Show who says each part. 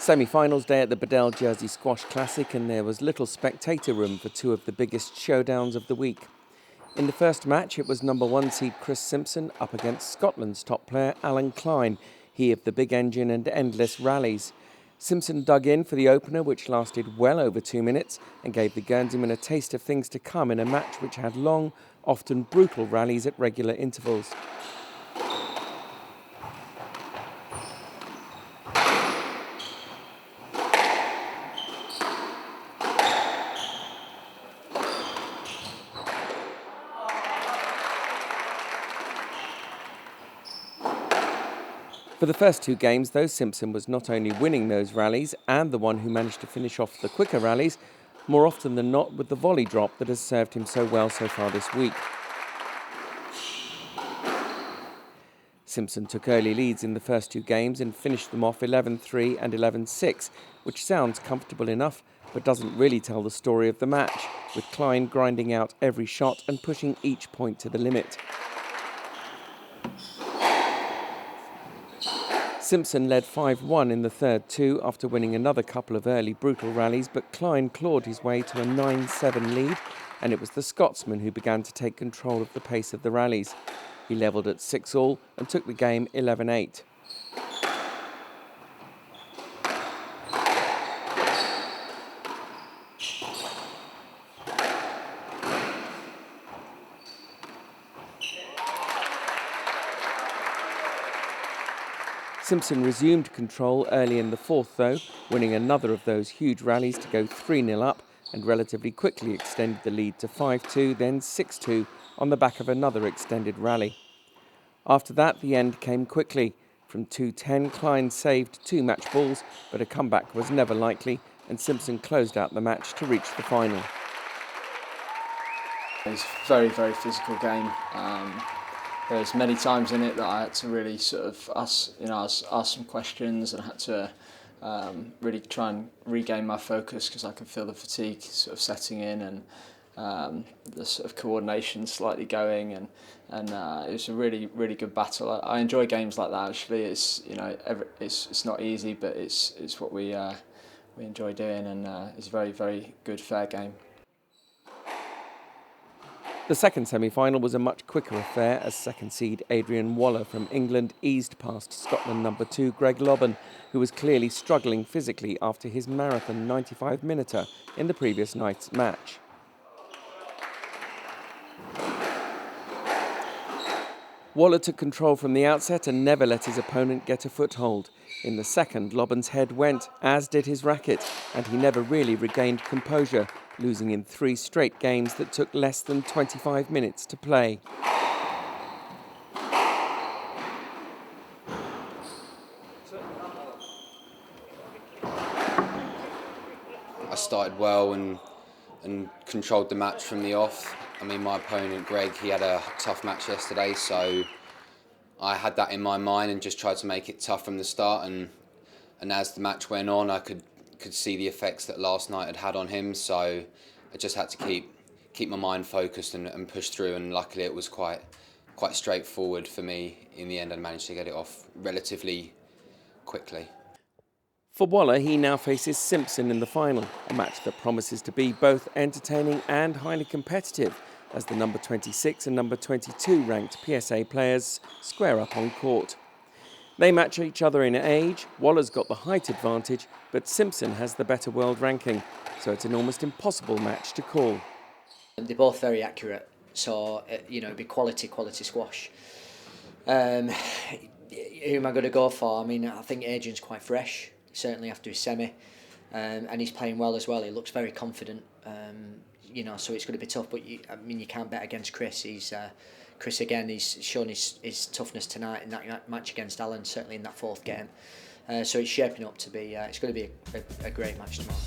Speaker 1: Semi-finals day at the Bedell Jersey Squash Classic, and there was little spectator room for two of the biggest showdowns of the week. In the first match, it was number 1 seed Chris Simpson up against Scotland's top player Alan Klein, he of the big engine and endless rallies. Simpson dug in for the opener, which lasted well over 2 minutes, and gave the Guernseyman a taste of things to come in a match which had long, often brutal rallies at regular intervals. For the first 2 games, though, Simpson was not only winning those rallies and the one who managed to finish off the quicker rallies, more often than not with the volley drop that has served him so well so far this week. Simpson took early leads in the first 2 games and finished them off 11-3 and 11-6, which sounds comfortable enough, but doesn't really tell the story of the match, with Klein grinding out every shot and pushing each point to the limit. Simpson led 5-1 in the third 2 after winning another couple of early brutal rallies, but Klein clawed his way to a 9-7 lead, and it was the Scotsman who began to take control of the pace of the rallies. He levelled at 6-all and took the game 11-8. Simpson resumed control early in the fourth, though, winning another of those huge rallies to go 3-0 up, and relatively quickly extended the lead to 5-2, then 6-2 on the back of another extended rally. After that, the end came quickly. From 2-10, Klein saved 2 match balls, but a comeback was never likely, and Simpson closed out the match to reach the final.
Speaker 2: It's a very, very physical game. There's many times in it that I had to really sort of ask some questions, and I had to really try and regain my focus because I could feel the fatigue sort of setting in, and the sort of coordination slightly going, and it was a really, really good battle. I enjoy games like that. Actually, it's not easy, but it's what we enjoy doing, and it's a very, very good, fair game.
Speaker 1: The second semi-final was a much quicker affair as second seed Adrian Waller from England eased past Scotland number 2 Greg Lobban, who was clearly struggling physically after his marathon 95-minuter in the previous night's match. Waller took control from the outset and never let his opponent get a foothold. In the second, Lobban's head went, as did his racket, and he never really regained composure, losing in 3 straight games that took less than 25 minutes to play.
Speaker 3: I started well and controlled the match from the off. I mean, my opponent, Greg, he had a tough match yesterday, so I had that in my mind and just tried to make it tough from the start. And as the match went on, I could see the effects that last night had on him, so I just had to keep my mind focused and push through. And luckily, it was quite straightforward for me in the end, and managed to get it off relatively quickly.
Speaker 1: For Waller, he now faces Simpson in the final, a match that promises to be both entertaining and highly competitive, as the number 26 and number 22 ranked PSA players square up on court. They match each other in age. Waller's got the height advantage, but Simpson has the better world ranking, so it's an almost impossible match to call.
Speaker 4: They're both very accurate, so it'd be quality squash. Who am I going to go for? I mean, I think Adrian's quite fresh, certainly after his semi, and he's playing well as well. He looks very confident, so it's going to be tough. But you can't bet against Chris. Chris again. He's shown his toughness tonight in that match against Alan, certainly in that fourth game. So it's shaping up to be. It's going to be a great match tomorrow.